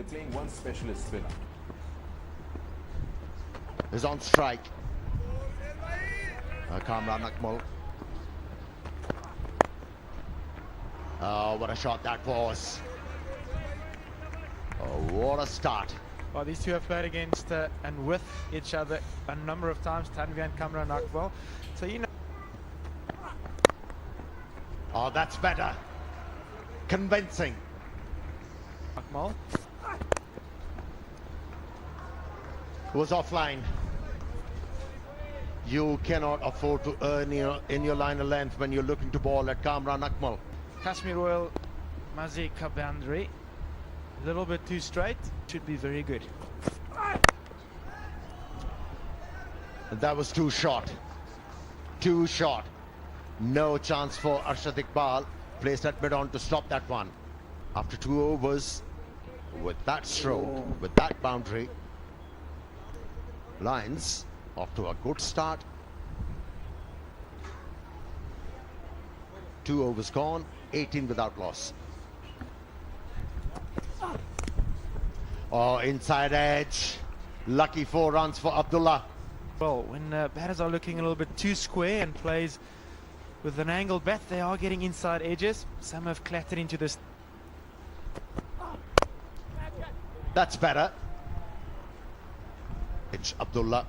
they're playing one specialist spinner. Is on strike. Kamran Akmal. Oh, what a shot that was. Oh, what a start. Well, these two have played against and with each other a number of times, Tanvi and Kamran Akmal. So, you know. Oh, that's better. Convincing. Akmal. Was offline. You cannot afford to earn in your line of length when you're looking to ball at Kamran Akmal. Kashmir Royal Muzzaffarabad. A little bit too straight. Should be very good. That was too short. Too short. No chance for Arshad Iqbal. Placed at mid-on to stop that one. After 2 overs, with that stroke, with that boundary, Lions off to a good start. 2 overs gone, 18 without loss. Oh, inside edge. Lucky 4 runs for Abdullah. Well, when batters are looking a little bit too square and plays with an angled bat, they are getting inside edges. Some have clattered into this. That's better. It's Abdullah.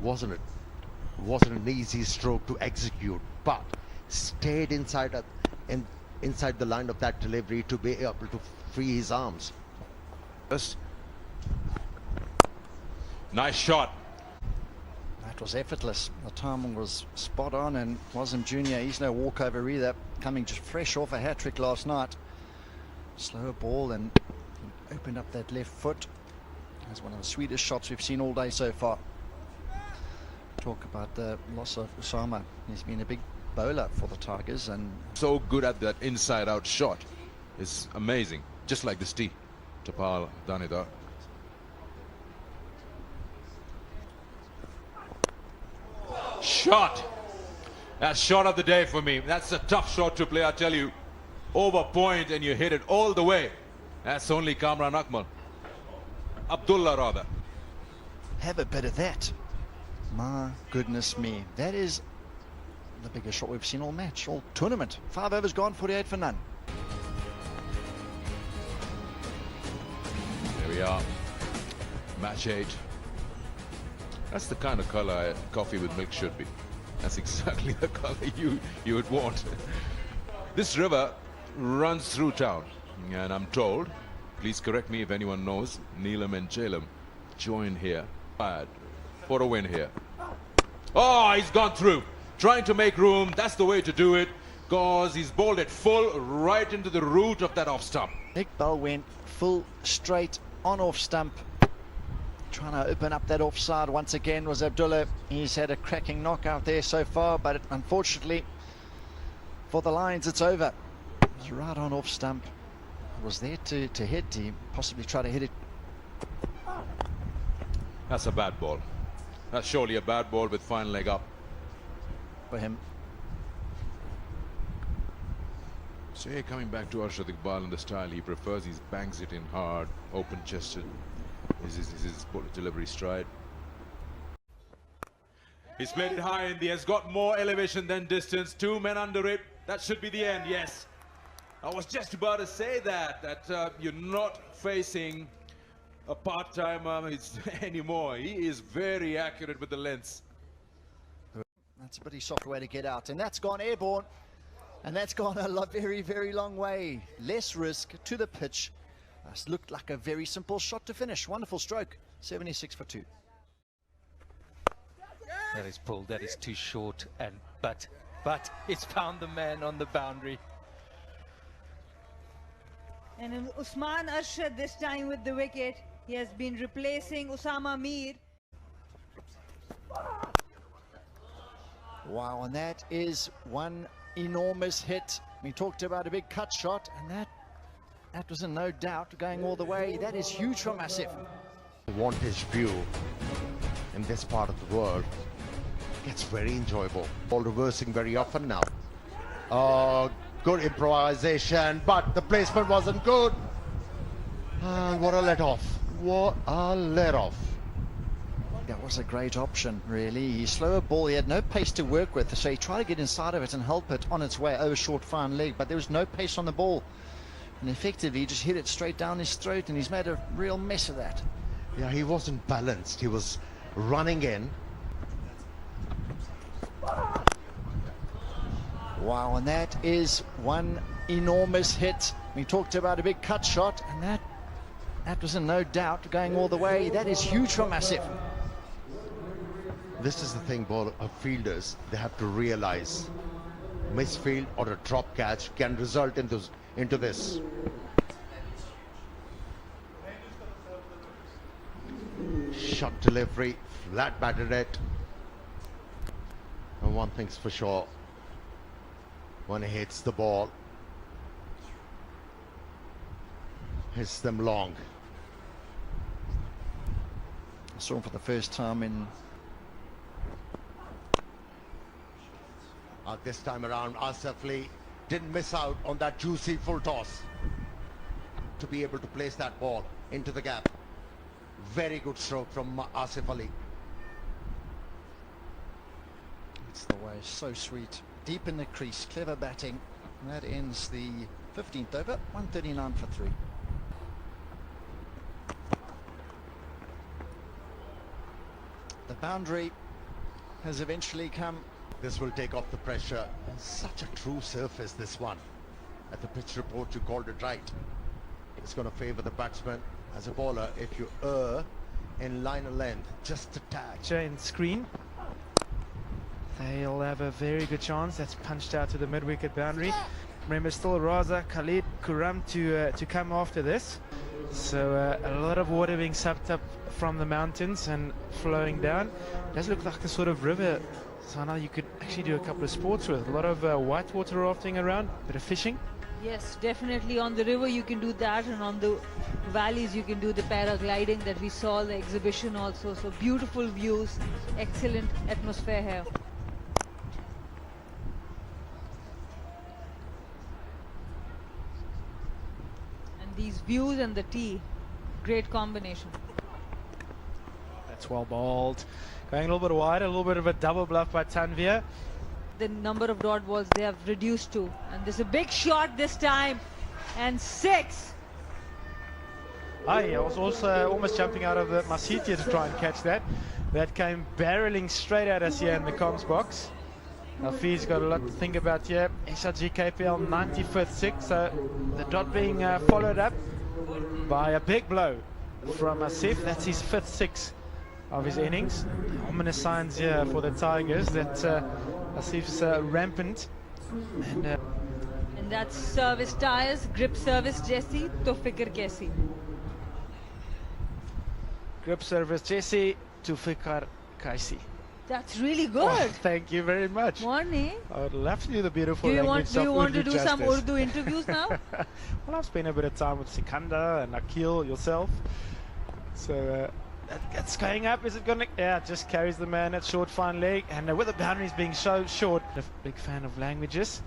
Wasn't an easy stroke to execute, but stayed inside the line of that delivery to be able to free his arms. Nice shot. That was effortless. The timing was spot on, and Wasim Jr., he's no walkover either, coming just fresh off a hat-trick last night. Slower ball and opened up that left foot. That's one of the sweetest shots we've seen all day so far. Talk about the loss of Usama. He's been a big bowler for the Tigers, and So good at that inside-out shot. It's amazing. Just like this tee. Tapal Danida. Shot. That's shot of the day for me. That's a tough shot to play, I tell you. Over point and you hit it all the way. That's only Kamran Akmal. Abdullah rather. have a bit of that. My goodness me. That is the biggest shot we've seen all match, all tournament. 5 overs gone, 48 for none. There we are. Match 8. That's the kind of color coffee with milk should be. That's exactly the color you would want. This river runs through town, and I'm told, please correct me if anyone knows, Neelam and Jailam join here for a win here. Oh, he's gone through, trying to make room. That's the way to do it, because he's bowled it full right into the root of that off stump. Iqbal went full straight on off stump, trying to open up that offside once again was Abdullah. He's had a cracking knockout there so far, but unfortunately for the Lions it's over. It was right on off stump. It was there to hit. He possibly try to hit it. That's a bad ball. That's surely a bad ball with fine leg up. For him. So here coming back to Arshad Iqbal in the style he prefers. He bangs it in hard, open chested. Is his delivery stride. He's played it high in the air. He's got more elevation than distance. 2 men under it. That should be the end, yes. I was just about to say that you're not facing a part-timer anymore. He is very accurate with the lengths. That's a pretty soft way to get out, and that's gone airborne, and that's gone a very, very long way. Less risk to the pitch. Looked like a very simple shot to finish. Wonderful stroke. 76 for 2. That is pulled. That is too short, and but it's found the man on the boundary. And Usman Arshad this time with the wicket. He has been replacing Usama Mir. Wow, and that is one enormous hit. We talked about a big cut shot, and that was in no doubt going all the way. That is huge from Asif. Vantage view in this part of the world gets very enjoyable. Ball reversing very often now. Good improvisation, but the placement wasn't good. And what a let off. What a let off. That was a great option, really. He slower ball, he had no pace to work with, so he tried to get inside of it and help it on its way over short fine leg, but there was no pace on the ball. And effectively, he just hit it straight down his throat, and he's made a real mess of that. Yeah, he wasn't balanced. He was running in. Wow, and that is one enormous hit. We talked about a big cut shot, and that was in no doubt going all the way. That is huge for Massive. This is the thing, ball of fielders, they have to realize misfield or a drop catch can result into this. Shot delivery, flat batted it. And one thing's for sure, when he hits the ball, hits them long. I saw him for the first time in... This time around, Asif Ali didn't miss out on that juicy full toss to be able to place that ball into the gap. Very good stroke from Asif Ali. It's the way, so sweet. Deep in the crease, clever batting. And that ends the 15th over, 139 for 3. The boundary has eventually come. This will take off the pressure. Such a true surface, this one. At the pitch report, you called it right. It's going to favor the batsman. As a bowler, if you err in line of length, just a tad. In screen, they'll have a very good chance. That's punched out to the mid-wicket boundary. Remember, still Raza, Khalid, Kuram to come after this. So a lot of water being sucked up from the mountains and flowing down. It does look like a sort of river. So now you could actually do a couple of sports with. A lot of whitewater rafting around, a bit of fishing. Yes, definitely. On the river you can do that, and on the valleys you can do the paragliding that we saw the exhibition also. So beautiful views, excellent atmosphere here. And these views and the tea, great combination. That's well bowled. Going a little bit wide, a little bit of a double bluff by Tanvir. The number of dot balls they have reduced to, and there's a big shot this time, and 6. I was also almost jumping out of my seat here to try and catch that. That came barreling straight at us here in the comms box. Alfie's got a lot to think about here. SRG KPL 95th 6, so the dot being followed up by a big blow from Asif. That's his 5th 6 of his innings. Ominous signs here for the Tigers that Asif's rampant. And that's service tires, grip service Jesse, to fikr kaisi. Grip service Jesse, to fikr kaisi. That's really good. Oh, thank you very much. Morning. I would love to do the beautiful language. Do you want to Urdu do some justice. Urdu interviews now? Well, I've spent a bit of time with Sikandar and Akil, yourself. So that's going up. Is it going to? Yeah, it just carries the man at short fine leg. And with the boundaries being so short, a big fan of languages.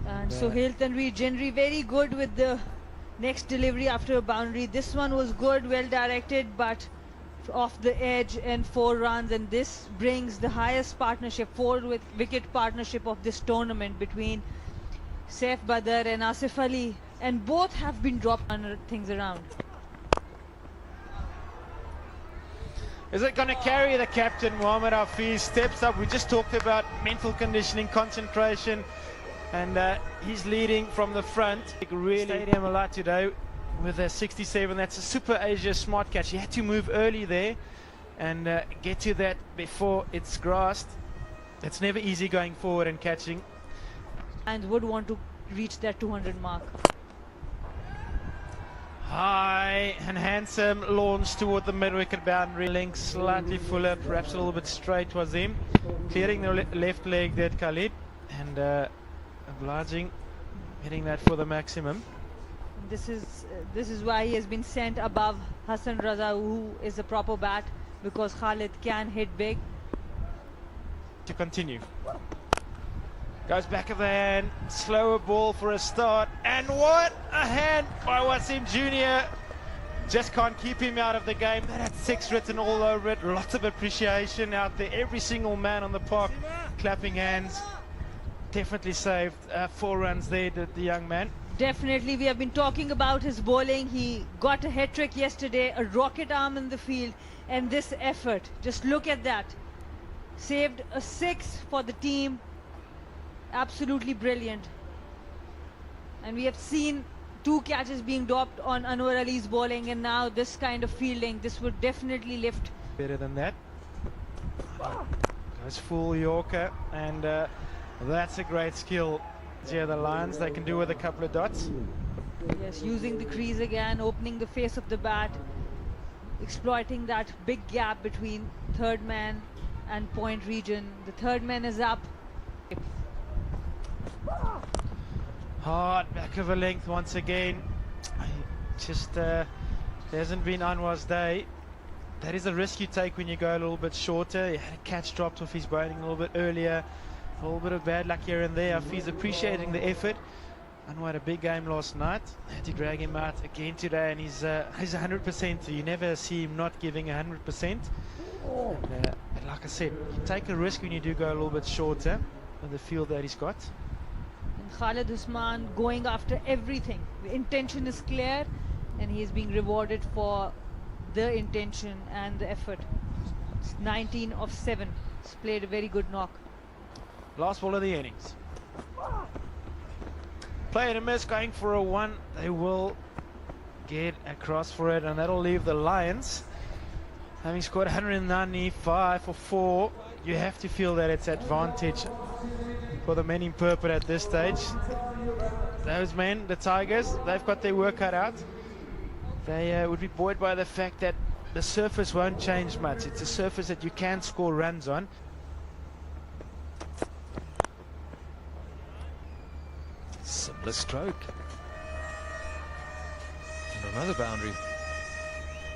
And Sohail Tanvi generally very good with the next delivery after a boundary. This one was good, well directed, but off the edge and 4 runs. And this brings the highest partnership, 4-wicket partnership of this tournament between Saif Badr and Asif Ali. And both have been dropped under things around. Is it going to carry? The captain, Mohammad Hafiz, steps up. We just talked about mental conditioning, concentration, and he's leading from the front. Really, stadium a lot today with a 67. That's a Super Asia smart catch. He had to move early there and get to that before it's grassed. It's never easy going forward and catching. And would want to reach that 200 mark. High and handsome launch toward the mid-wicket boundary. Length slightly fuller, perhaps a little bit straight was him. Clearing the left leg there, Khalid, and obliging, hitting that for the maximum. This is why he has been sent above Hassan Raza, who is a proper bat, because Khalid can hit big. To continue. Goes back of the hand, slower ball for a start, and what a hand by Wasim Jr. just can't keep him out of the game. That had 6 written all over it. Lots of appreciation out there. Every single man on the park clapping hands. Definitely saved 4 runs there, did the young man. Definitely, we have been talking about his bowling. He got a hat-trick yesterday, a rocket arm in the field, and this effort. Just look at that. Saved a 6 for the team. Absolutely brilliant. And we have seen 2 catches being dropped on Anwar Ali's bowling, and now this kind of fielding, this would definitely lift. Better than that. Goes full Yorker, and that's a great skill. Yeah, the Lions, they can do with a couple of dots. Yes, using the crease again, opening the face of the bat, exploiting that big gap between third man and point region. The third man is up. Hard back of a length once again. Just hasn't been Anwar's day. That is a risk you take when you go a little bit shorter. He had a catch dropped off his bowling a little bit earlier. A little bit of bad luck here and there. He's appreciating the effort. Anwar had a big game last night. Had to drag him out again today, and he's 100%. You never see him not giving 100%. And, like I said, you take a risk when you do go a little bit shorter with the field that he's got. And Khalid Usman going after everything. The intention is clear, and he is being rewarded for the intention and the effort. It's 19 of 7. He's played a very good knock. Last ball of the innings. Play and a miss, going for a 1. They will get across for it, and that'll leave the Lions having scored 195 for 4. You have to feel that it's advantage for the men in purple at this stage. Those men, the Tigers, they've got their work cut out. They would be buoyed by the fact that the surface won't change much. It's a surface that you can score runs on. Similar stroke. And another boundary.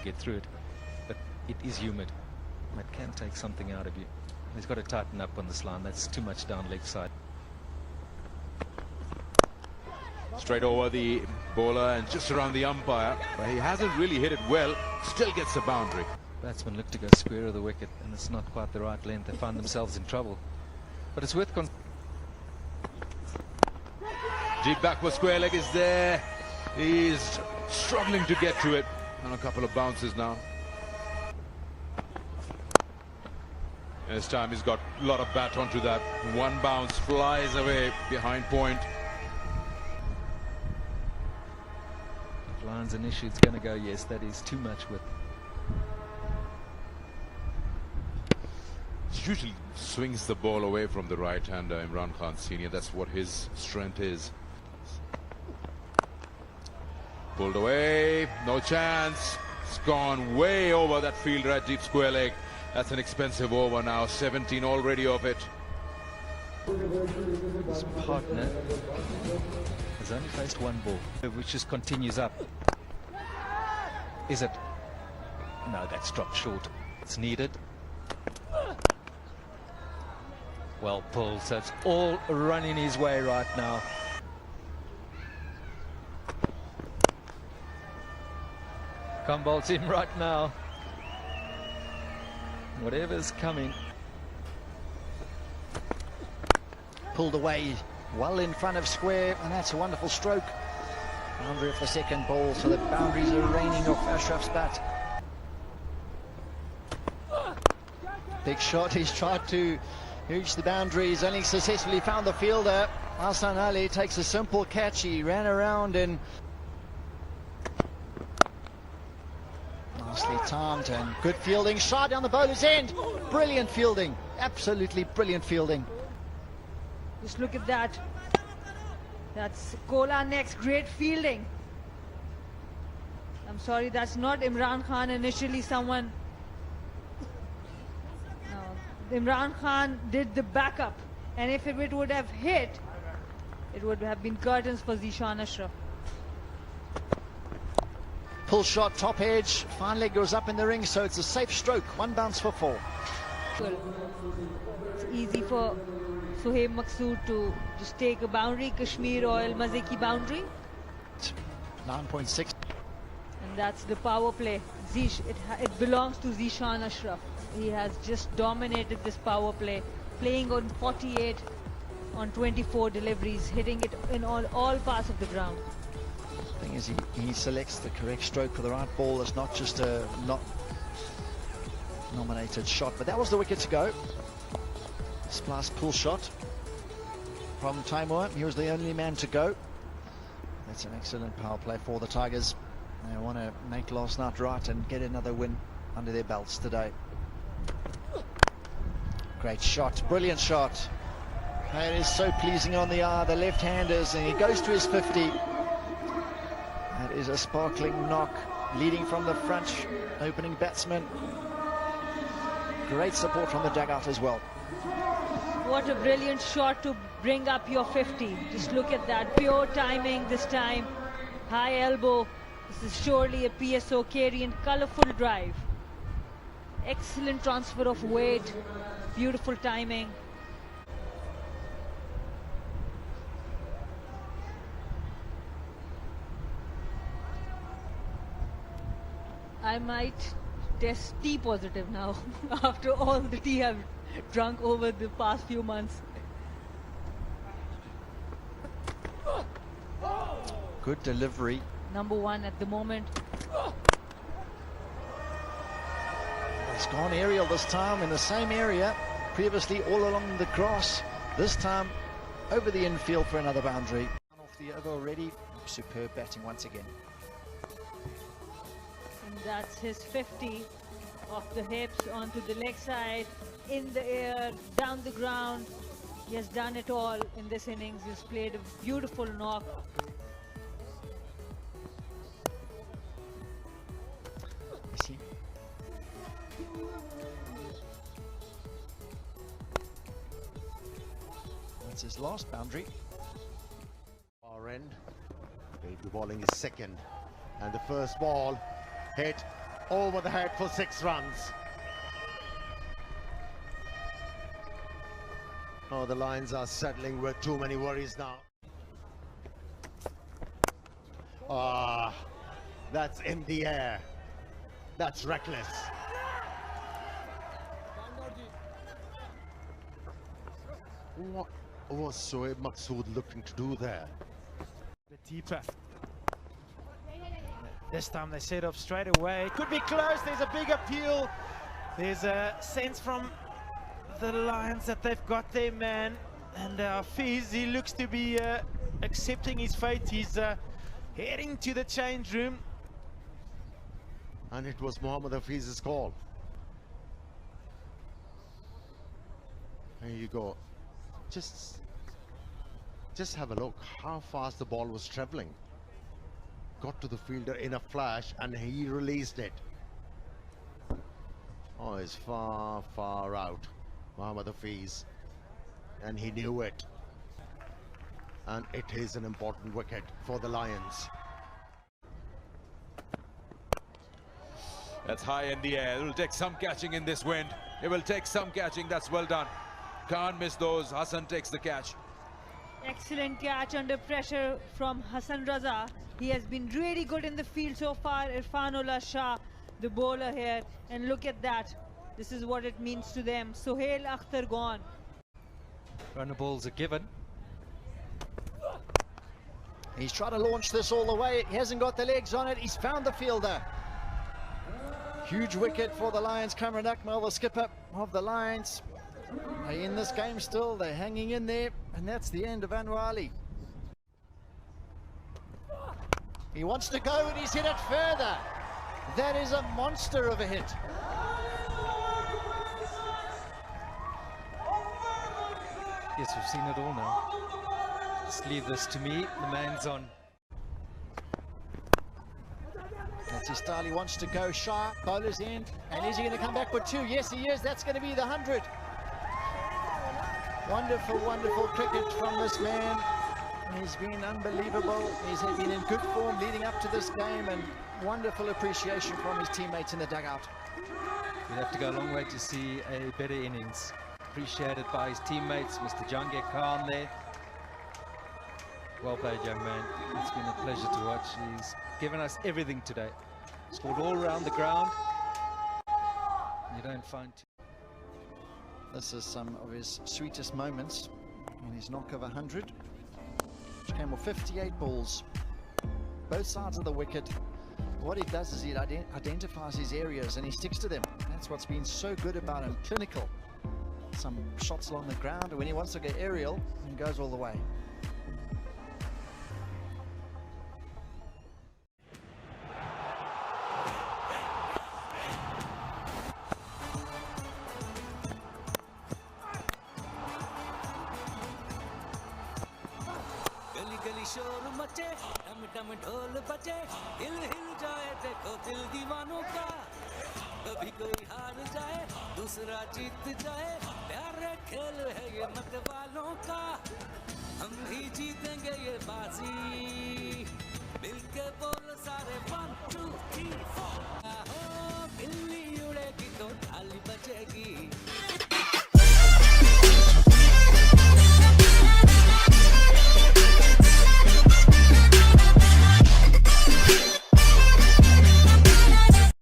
Get through it. But it is humid. That can take something out of you. He's got to tighten up on this line. That's too much down leg side. Straight over the bowler and just around the umpire. But he hasn't really hit it well. Still gets a boundary. Batsmen look to go square of the wicket, and it's not quite the right length. They find themselves in trouble. But it's worth Deep back for square leg is there. He's struggling to get to it. And a couple of bounces now. And this time he's got a lot of bat onto that. 1 bounce flies away behind point. If Lions an issue, it's going to go, yes, that is too much width. Usually swings the ball away from the right-hander, Imran Khan Senior. That's what his strength is. Pulled away, no chance. It's gone way over that fielder at deep square leg. That's an expensive over now. 17 already of it. His partner has only faced 1 ball, which just continues up. Is it? No, that's dropped short. It's needed. Well pulled, so it's all running his way right now. Come bolts him right now. Whatever's coming. Pulled away well in front of square, and that's a wonderful stroke. Boundary of the second ball, so the boundaries are raining off Ashraf's bat. Big shot, he's tried to reach the boundaries, only successfully found the fielder. Hassan Ali takes a simple catch, he ran around and nicely timed, and good fielding, shot down the bowler's end. Brilliant fielding, absolutely brilliant fielding. Just look at that. That's Kola next. Great fielding. I'm sorry, that's not Imran Khan. Initially someone... No, Imran Khan did the backup. And if it would have hit, it would have been curtains for Zishan Ashraf. Pull shot, top edge, fine leg goes up in the ring, so it's a safe stroke. 1 bounce for 4. It's easy for Suhaib Maqsood to just take a boundary, Kashmir Oil Mazeki boundary. 9.6. And that's the power play. It belongs to Zishan Ashraf. He has just dominated this power play, playing on 48 on 24 deliveries, hitting it in all parts of the ground. The thing is, he selects the correct stroke for the right ball. It's not just a not nominated shot, but that was the wicket to go. Splash pull shot from Taimur. He was the only man to go. That's an excellent power play for the Tigers. They want to make last night right and get another win under their belts today. Great shot, brilliant shot. It is so pleasing on the eye, the left-handers, and he goes to his 50. That is a sparkling knock, leading from the French opening batsman. Great support from the dugout as well. What a brilliant shot to bring up your 50. Just look at that, pure timing this time. High elbow. This is surely a PSO carry and colourful drive. Excellent transfer of weight, beautiful timing. I might test tea positive now after all the tea I've drunk over the past few months. Good delivery. Number one at the moment. It's gone aerial this time in the same area. Previously all along the grass. This time over the infield for another boundary. Off the over already. Superb batting once again. And that's his 50 off the hips onto the leg side, in the air, down the ground. He has done it all in this innings. He's played a beautiful knock. That's his last boundary. Far end. He'll be bowling his second. And the first ball hit over the head for 6 runs. Oh, the Lions are settling with too many worries now. Ah, that's in the air. That's reckless. What was Shoaib Maqsood looking to do there? The deeper. This time they set up straight away. It could be close. There's a big appeal. There's a sense from the Lions that they've got their man. And Hafiz, he looks to be accepting his fate. He's heading to the change room. And it was Mohammad Hafiz's call. There you go. Just have a look how fast the ball was traveling. Got to the fielder in a flash and he released it. Oh, it's far, far out, Mohammad Hafiz, and he knew it. And it is an important wicket for the Lions. That's high in the air. It will take some catching in this wind. It will take some catching. That's well done. Can't miss those. Hassan takes the catch. Excellent catch under pressure from Hassan Raza. He has been really good in the field so far. Irfanullah Shah, the bowler here. And look at that. This is what it means to them. Sohail Akhtar gone. Runner balls are given. He's trying to launch this all the way. He hasn't got the legs on it. He's found the fielder. Huge wicket for the Lions. Kamran Akmal, the skipper of the Lions. They're in this game still. They're hanging in there. And that's the end of Anwar Ali. He wants to go and he's hit it further. That is a monster of a hit. Yes, we've seen it all now. Just leave this to me. The man's on. That's his style. He wants to go sharp. Bowler's in. And is he going to come back with 2? Yes, he is. That's going to be the 100. Wonderful, wonderful cricket from this man. He's been unbelievable. He's been in good form leading up to this game, and wonderful appreciation from his teammates in the dugout. We'd have to go a long way to see a better innings. Appreciated by his teammates, Mr. Jangir Khan there. Well played, young man. It's been a pleasure to watch. He's given us everything today. Scored all around the ground. You don't find. This is some of his sweetest moments in his knock of 100, which came with 58 balls, both sides of the wicket. What he does is he identifies his areas and he sticks to them. That's what's been so good about him. Clinical. Some shots along the ground, and when he wants to go aerial, he goes all the way. गली गली शोर मचे, डम डम ढोल बजे, हिल हिल जाए देखो दिल दीवानों का। कभी कोई हार जाए, दूसरा जीत जाए, प्यारे खेल है ये मत वालों का। हम ही जीतेंगे ये बाजी।